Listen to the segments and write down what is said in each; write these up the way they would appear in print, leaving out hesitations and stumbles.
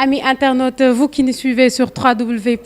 Amis internautes, vous qui nous suivez sur www.gms.sn,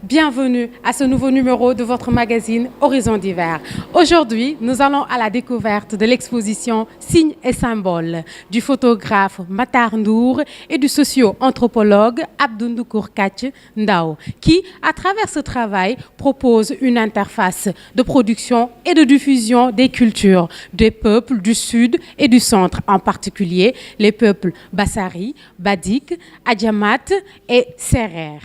bienvenue à ce nouveau numéro de votre magazine Horizons d'hiver. Aujourd'hui, nous allons à la découverte de l'exposition Signes et symboles du photographe Matar Ndour et du socio-anthropologue Abdou Ndour Katch Ndao, qui, à travers ce travail, propose une interface de production et de diffusion des cultures des peuples du Sud et du Centre, en particulier les peuples Bassari, Badik, Adjamat et Serer.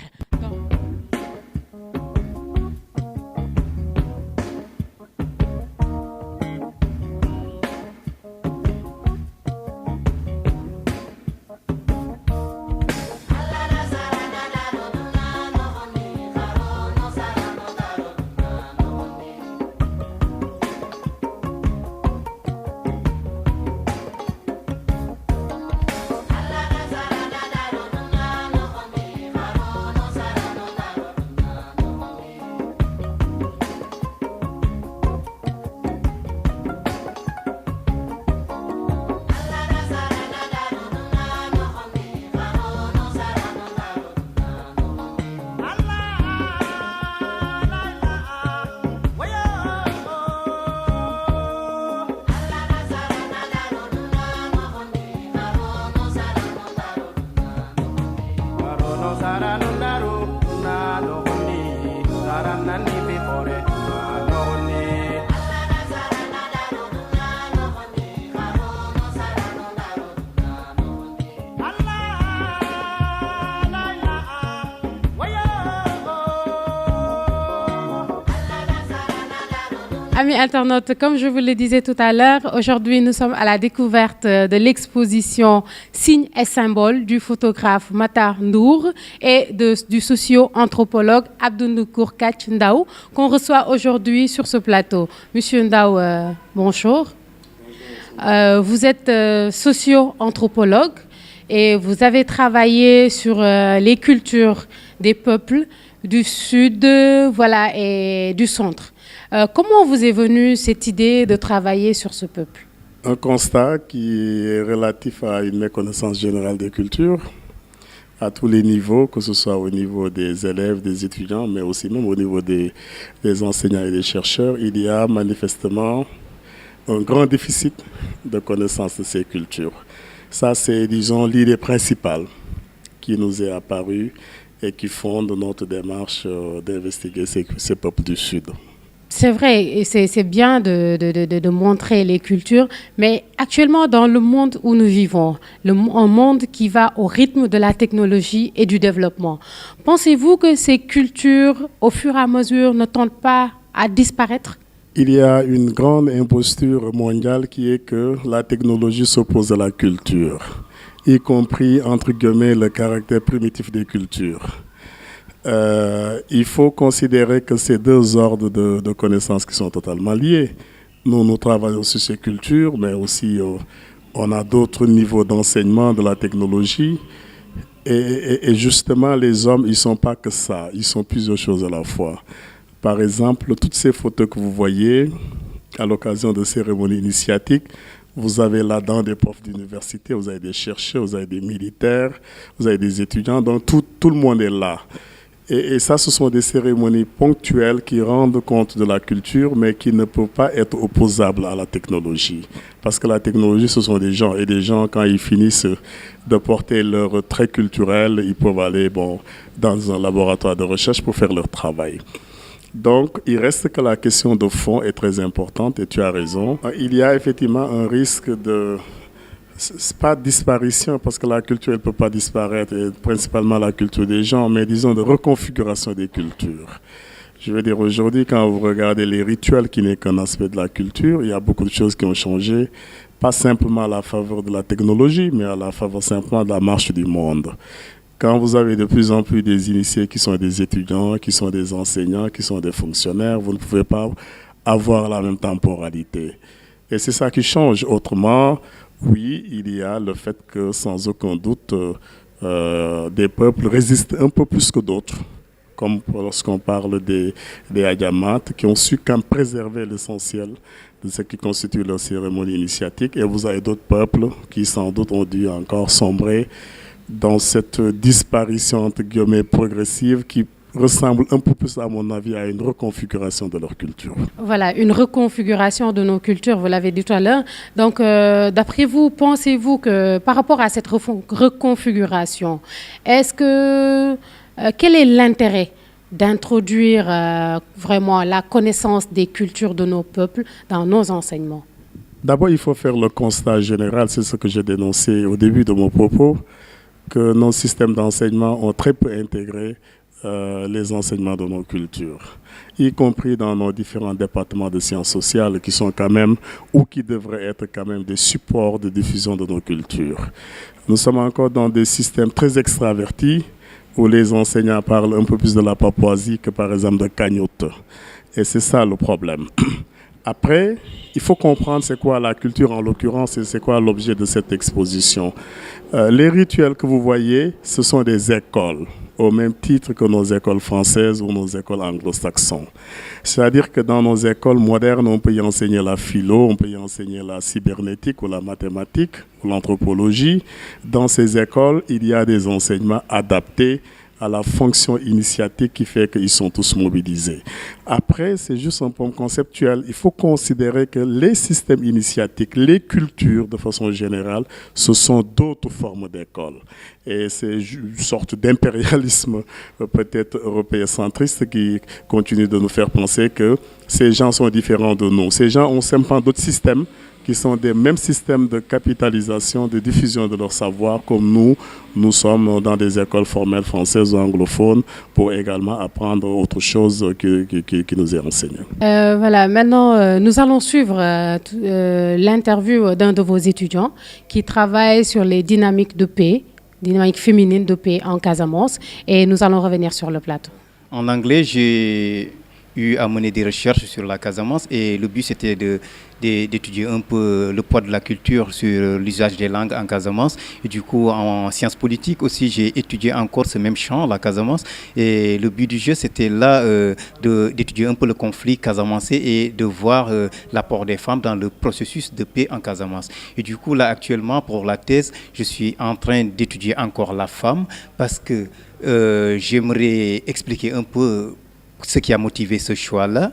Amis internautes, comme je vous le disais tout à l'heure, aujourd'hui nous sommes à la découverte de l'exposition Signes et symboles du photographe Matar Ndour et du socio-anthropologue Abdou Ndour Katch Ndao qu'on reçoit aujourd'hui sur ce plateau. Monsieur Ndao, bonjour. Vous êtes socio-anthropologue et vous avez travaillé sur les cultures des peuples du Sud et du Centre. Comment vous est venue cette idée de travailler sur ce peuple? Un constat qui est relatif à une méconnaissance générale des cultures, à tous les niveaux, que ce soit au niveau des élèves, des étudiants, mais aussi même au niveau des enseignants et des chercheurs. Il y a manifestement un grand déficit de connaissance de ces cultures. Ça, c'est, disons, l'idée principale qui nous est apparue et qui fonde notre démarche d'investiguer ces peuples du Sud. C'est vrai, et c'est bien de montrer les cultures, mais actuellement dans le monde où nous vivons, un monde qui va au rythme de la technologie et du développement, pensez-vous que ces cultures, au fur et à mesure, ne tendent pas à disparaître? Il y a une grande imposture mondiale qui est que la technologie s'oppose à la culture, y compris, entre guillemets, le caractère primitif des cultures. Il faut considérer que ces deux ordres de connaissances qui sont totalement liés. Nous travaillons sur ces cultures, mais aussi on a d'autres niveaux d'enseignement de la technologie. Et justement, les hommes, ils ne sont pas que ça, ils sont plusieurs choses à la fois. Par exemple, toutes ces photos que vous voyez à l'occasion de cérémonies initiatiques, vous avez là-dedans des profs d'université, vous avez des chercheurs, vous avez des militaires, vous avez des étudiants, donc tout le monde est là. Et ça, ce sont des cérémonies ponctuelles qui rendent compte de la culture, mais qui ne peuvent pas être opposables à la technologie. Parce que la technologie, ce sont des gens. Et des gens, quand ils finissent de porter leur trait culturel, ils peuvent aller dans un laboratoire de recherche pour faire leur travail. Donc, il reste que la question de fond est très importante, et tu as raison. Il y a effectivement un risque de... C'est pas disparition, parce que la culture, elle ne peut pas disparaître, et principalement la culture des gens, mais disons de reconfiguration des cultures. Je veux dire, aujourd'hui, quand vous regardez les rituels qui n'est qu'un aspect de la culture, il y a beaucoup de choses qui ont changé, pas simplement à la faveur de la technologie, mais à la faveur simplement de la marche du monde. Quand vous avez de plus en plus des initiés qui sont des étudiants, qui sont des enseignants, qui sont des fonctionnaires, vous ne pouvez pas avoir la même temporalité. Et c'est ça qui change. Autrement, oui, il y a le fait que, sans aucun doute, des peuples résistent un peu plus que d'autres, comme lorsqu'on parle des Adjamat, qui ont su quand même préserver l'essentiel de ce qui constitue leur cérémonie initiatique. Et vous avez d'autres peuples qui, sans doute, ont dû encore sombrer dans cette disparition entre guillemets progressive qui ressemble un peu plus, à mon avis, à une reconfiguration de leur culture. Voilà, une reconfiguration de nos cultures, vous l'avez dit tout à l'heure. Donc, d'après vous, pensez-vous que par rapport à cette reconfiguration, quel est l'intérêt d'introduire vraiment la connaissance des cultures de nos peuples dans nos enseignements? D'abord, il faut faire le constat général, c'est ce que j'ai dénoncé au début de mon propos, que nos systèmes d'enseignement ont très peu intégré les enseignements de nos cultures, y compris dans nos différents départements de sciences sociales qui sont quand même, ou qui devraient être quand même des supports de diffusion de nos cultures. Nous sommes encore dans des systèmes très extravertis où les enseignants parlent un peu plus de la Papouasie que par exemple de Cagnotte. Et c'est ça le problème. Après, il faut comprendre c'est quoi la culture en l'occurrence et c'est quoi l'objet de cette exposition. Les rituels que vous voyez, ce sont des écoles, au même titre que nos écoles françaises ou nos écoles anglo-saxonnes. C'est-à-dire que dans nos écoles modernes, on peut y enseigner la philo, on peut y enseigner la cybernétique ou la mathématique ou l'anthropologie. Dans ces écoles, il y a des enseignements adaptés à la fonction initiatique qui fait qu'ils sont tous mobilisés. Après, c'est juste un point conceptuel. Il faut considérer que les systèmes initiatiques, les cultures de façon générale, ce sont d'autres formes d'écoles. Et c'est une sorte d'impérialisme peut-être européen centriste qui continue de nous faire penser que ces gens sont différents de nous. Ces gens ont simplement d'autres systèmes qui sont des mêmes systèmes de capitalisation, de diffusion de leur savoir, comme nous sommes dans des écoles formelles françaises ou anglophones pour également apprendre autre chose qui nous est enseignée. Voilà, maintenant, nous allons suivre l'interview d'un de vos étudiants qui travaille sur les dynamiques de paix, dynamiques féminines de paix en Casamance, et nous allons revenir sur le plateau. En anglais, j'ai eu à mener des recherches sur la Casamance et le but c'était d'étudier un peu le poids de la culture sur l'usage des langues en Casamance. Et du coup, en sciences politiques aussi, j'ai étudié encore ce même champ, la Casamance. Et le but du jeu, c'était là d'étudier un peu le conflit casamançais et de voir l'apport des femmes dans le processus de paix en Casamance. Et du coup, là, actuellement, pour la thèse, je suis en train d'étudier encore la femme parce que j'aimerais expliquer un peu ce qui a motivé ce choix-là.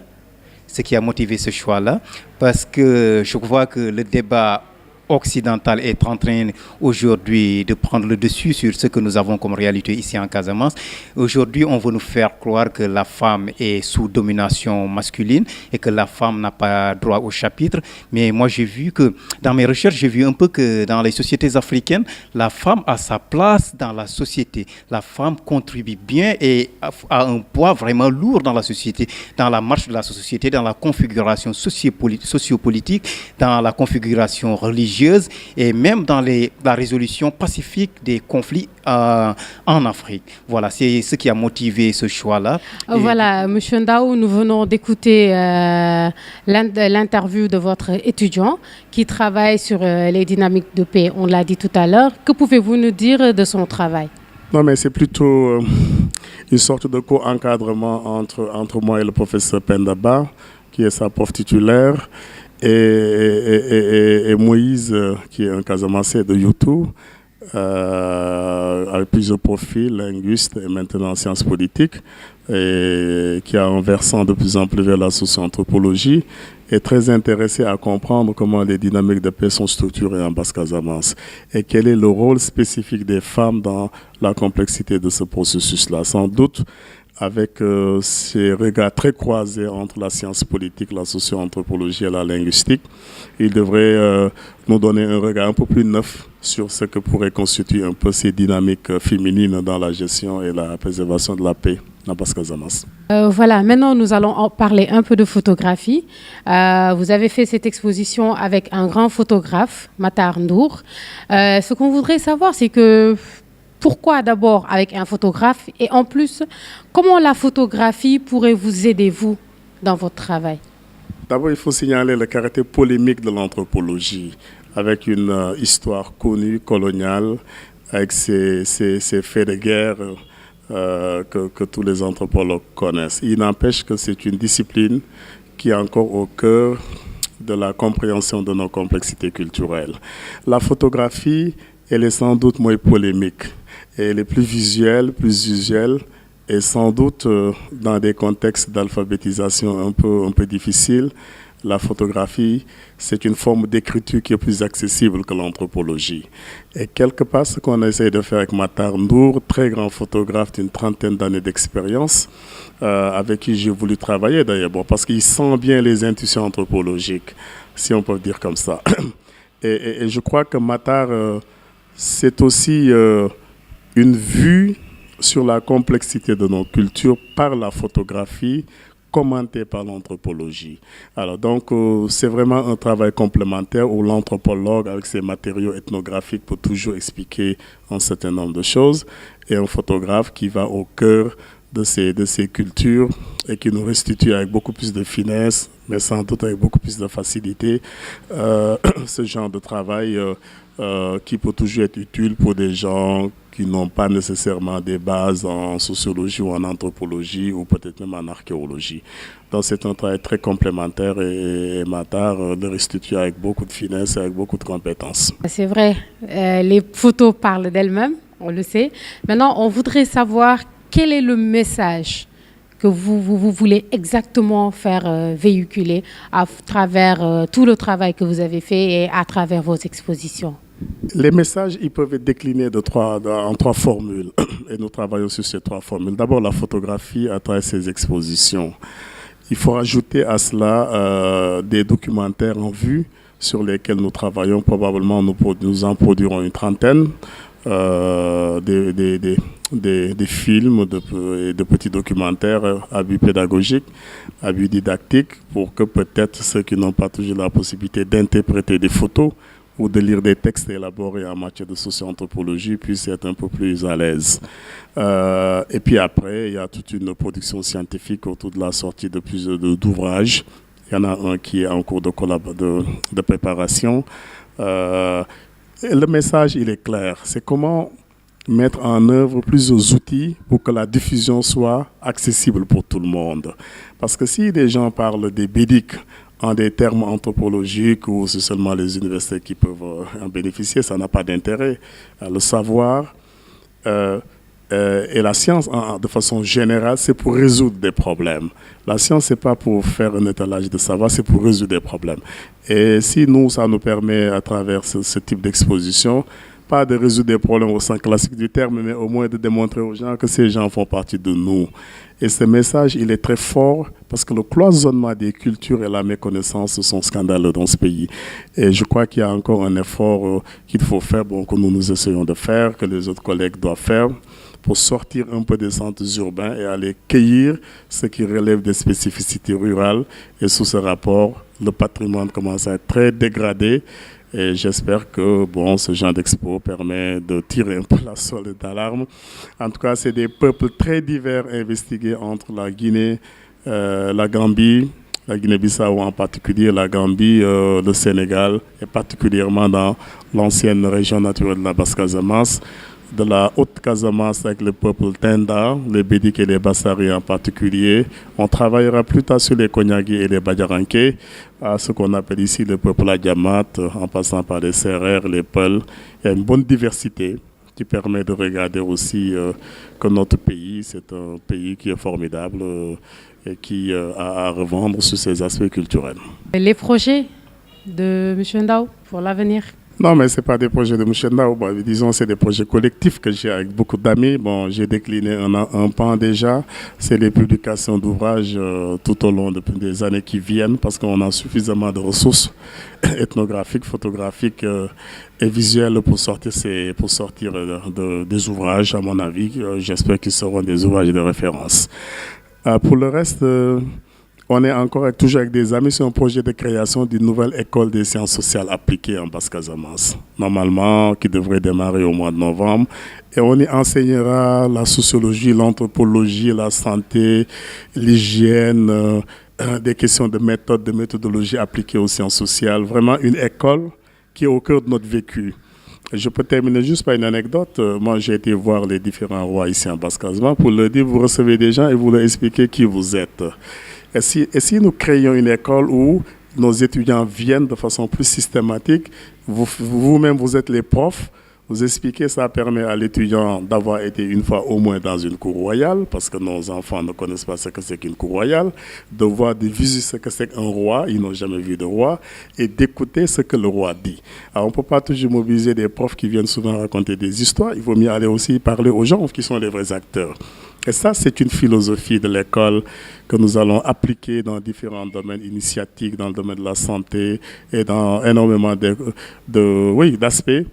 Parce que je vois que le débat occidental est en train aujourd'hui de prendre le dessus sur ce que nous avons comme réalité ici en Casamance. Aujourd'hui, on veut nous faire croire que la femme est sous domination masculine et que la femme n'a pas droit au chapitre. Mais moi, j'ai vu que dans mes recherches, j'ai vu un peu que dans les sociétés africaines, la femme a sa place dans la société. La femme contribue bien et a un poids vraiment lourd dans la société, dans la marche de la société, dans la configuration sociopolitique, dans la configuration religieuse et même dans la résolution pacifique des conflits en Afrique. Voilà, c'est ce qui a motivé ce choix-là. Voilà, M. Ndao, nous venons d'écouter l'interview de votre étudiant qui travaille sur les dynamiques de paix. On l'a dit tout à l'heure. Que pouvez-vous nous dire de son travail? Non, mais c'est plutôt une sorte de co-encadrement entre moi et le professeur Pendaba, qui est sa prof titulaire, et Moïse, qui est un Casamancé de YouTube, avec plusieurs profils, linguiste et maintenant en sciences politiques, et qui a un versant de plus en plus vers la socio-anthropologie, est très intéressé à comprendre comment les dynamiques de paix sont structurées en Basse-Casamance et quel est le rôle spécifique des femmes dans la complexité de ce processus-là. Sans doute, avec ces regards très croisés entre la science politique, la socio-anthropologie et la linguistique, il devrait nous donner un regard un peu plus neuf sur ce que pourrait constituer un peu ces dynamiques féminines dans la gestion et la préservation de la paix en Basse-Casamance. Voilà, maintenant nous allons en parler un peu de photographie. Vous avez fait cette exposition avec un grand photographe, Matar Ndour. Ce qu'on voudrait savoir, c'est que pourquoi d'abord avec un photographe et en plus, comment la photographie pourrait vous aider, vous, dans votre travail? D'abord, il faut signaler le caractère polémique de l'anthropologie, avec une histoire connue, coloniale, avec ces faits de guerre que tous les anthropologues connaissent. Il n'empêche que c'est une discipline qui est encore au cœur de la compréhension de nos complexités culturelles. La photographie, elle est sans doute moins polémique. et les plus visuels, plus usuels, et sans doute dans des contextes d'alphabétisation un peu difficiles, la photographie, c'est une forme d'écriture qui est plus accessible que l'anthropologie. Et quelque part, ce qu'on essaie de faire avec Matar Ndour, très grand photographe d'une 30aine d'années d'expérience, avec qui j'ai voulu travailler d'ailleurs, parce qu'il sent bien les intuitions anthropologiques, si on peut dire comme ça. Et je crois que Matar, c'est aussi une vue sur la complexité de nos cultures par la photographie, commenté par l'anthropologie. Alors donc, c'est vraiment un travail complémentaire où l'anthropologue, avec ses matériaux ethnographiques, peut toujours expliquer un certain nombre de choses, et un photographe qui va au cœur de ces cultures et qui nous restitue avec beaucoup plus de finesse, mais sans doute avec beaucoup plus de facilité, ce genre de travail qui peut toujours être utile pour des gens qui n'ont pas nécessairement des bases en sociologie ou en anthropologie ou peut-être même en archéologie. Donc c'est un travail très complémentaire et Matar le restitue avec beaucoup de finesse et avec beaucoup de compétences. C'est vrai, les photos parlent d'elles-mêmes, on le sait. Maintenant, on voudrait savoir quel est le message que vous voulez exactement faire véhiculer à travers tout le travail que vous avez fait et à travers vos expositions. Les messages, ils peuvent être déclinés en trois formules et nous travaillons sur ces trois formules. D'abord, la photographie à travers ses expositions. Il faut rajouter à cela des documentaires en vue sur lesquels nous travaillons. Probablement, nous en produirons une trentaine. Des films, de petits documentaires à but pédagogique, à but didactique, pour que peut-être ceux qui n'ont pas toujours la possibilité d'interpréter des photos ou de lire des textes élaborés en matière de socio-anthropologie puissent être un peu plus à l'aise. Et puis après, il y a toute une production scientifique autour de la sortie de plusieurs d'ouvrages. Il y en a un qui est en cours de préparation. Le message, il est clair. C'est comment mettre en œuvre plusieurs outils pour que la diffusion soit accessible pour tout le monde. Parce que si des gens parlent des bédiques en des termes anthropologiques ou c'est seulement les universités qui peuvent en bénéficier, ça n'a pas d'intérêt. Le savoir et la science, de façon générale, c'est pour résoudre des problèmes. La science, ce n'est pas pour faire un étalage de savoir, c'est pour résoudre des problèmes. Et si ça nous permet, à travers ce type d'exposition, pas de résoudre des problèmes au sens classique du terme, mais au moins de démontrer aux gens que ces gens font partie de nous. Et ce message, il est très fort parce que le cloisonnement des cultures et la méconnaissance sont scandaleux dans ce pays. Et je crois qu'il y a encore un effort qu'il faut faire, que nous essayons de faire, que les autres collègues doivent faire, pour sortir un peu des centres urbains et aller cueillir ce qui relève des spécificités rurales. Et sous ce rapport, le patrimoine commence à être très dégradé. Et j'espère que ce genre d'expo permet de tirer un peu la sonnette d'alarme. En tout cas, c'est des peuples très divers investigués entre la Guinée, la Gambie, la Guinée-Bissau en particulier, la Gambie, le Sénégal, et particulièrement dans l'ancienne région naturelle de la Basse-Casamance, de la Haute-Casamance avec le peuple Tenda, les Bédiques et les Bassari en particulier. On travaillera plus tard sur les Konyagi et les Badiaranké, à ce qu'on appelle ici le peuple Adjamat, en passant par les Sérères, les Peuls. Il y a une bonne diversité qui permet de regarder aussi que notre pays, c'est un pays qui est formidable et qui a à revendre sur ses aspects culturels. Les projets de M. Ndao pour l'avenir? Non, mais ce n'est pas des projets de M. Ndao. Disons, c'est des projets collectifs que j'ai avec beaucoup d'amis. J'ai décliné un pan déjà. C'est les publications d'ouvrages tout au long des années qui viennent parce qu'on a suffisamment de ressources ethnographiques, photographiques et visuelles pour sortir des ouvrages, à mon avis. J'espère qu'ils seront des ouvrages de référence. Pour le reste... on est toujours avec des amis sur un projet de création d'une nouvelle école des sciences sociales appliquées en Basse-Casamance, normalement qui devrait démarrer au mois de novembre. Et on y enseignera la sociologie, l'anthropologie, la santé, l'hygiène, des questions de méthode, de méthodologie appliquées aux sciences sociales. Vraiment une école qui est au cœur de notre vécu. Je peux terminer juste par une anecdote. Moi, j'ai été voir les différents rois ici en Basse-Casamance pour leur dire, vous recevez des gens et vous leur expliquez qui vous êtes. Et si nous créons une école où nos étudiants viennent de façon plus systématique, vous-même vous êtes les profs, Vous expliquer, ça permet à l'étudiant d'avoir été une fois au moins dans une cour royale, parce que nos enfants ne connaissent pas ce que c'est qu'une cour royale, de voir, de visualiser ce que c'est qu'un roi, ils n'ont jamais vu de roi, et d'écouter ce que le roi dit. Alors on ne peut pas toujours mobiliser des profs qui viennent souvent raconter des histoires, il vaut mieux aller aussi parler aux gens qui sont les vrais acteurs. Et ça, c'est une philosophie de l'école que nous allons appliquer dans différents domaines initiatiques, dans le domaine de la santé et dans énormément d'aspects,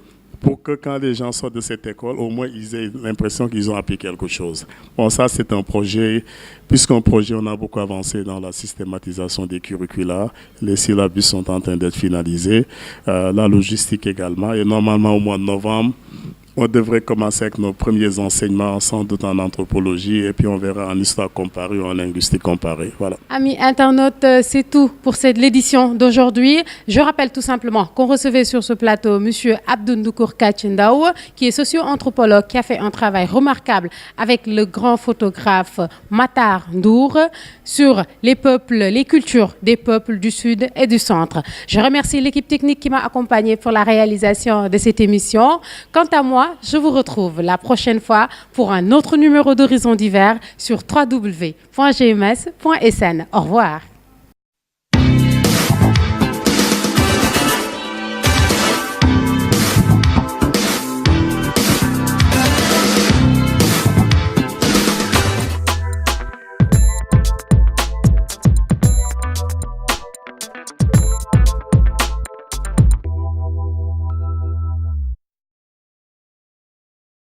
pour que quand les gens sortent de cette école, au moins ils aient l'impression qu'ils ont appris quelque chose. Bon, ça c'est un projet, puisqu'un projet, on a beaucoup avancé dans la systématisation des curricula, les syllabus sont en train d'être finalisés, la logistique également, et normalement au mois de novembre, on devrait commencer avec nos premiers enseignements, sans doute en anthropologie, et puis on verra en histoire comparée ou en linguistique comparée. Voilà. Amis internautes, c'est tout pour l'édition d'aujourd'hui. Je rappelle tout simplement qu'on recevait sur ce plateau M. Abdou Ndoukour Kachindaou, qui est socio-anthropologue, qui a fait un travail remarquable avec le grand photographe Matar Ndour sur les peuples, les cultures des peuples du Sud et du Centre. Je remercie l'équipe technique qui m'a accompagné pour la réalisation de cette émission. Quant à moi, je vous retrouve la prochaine fois pour un autre numéro d'Horizon d'hiver sur www.gms.sn. Au revoir.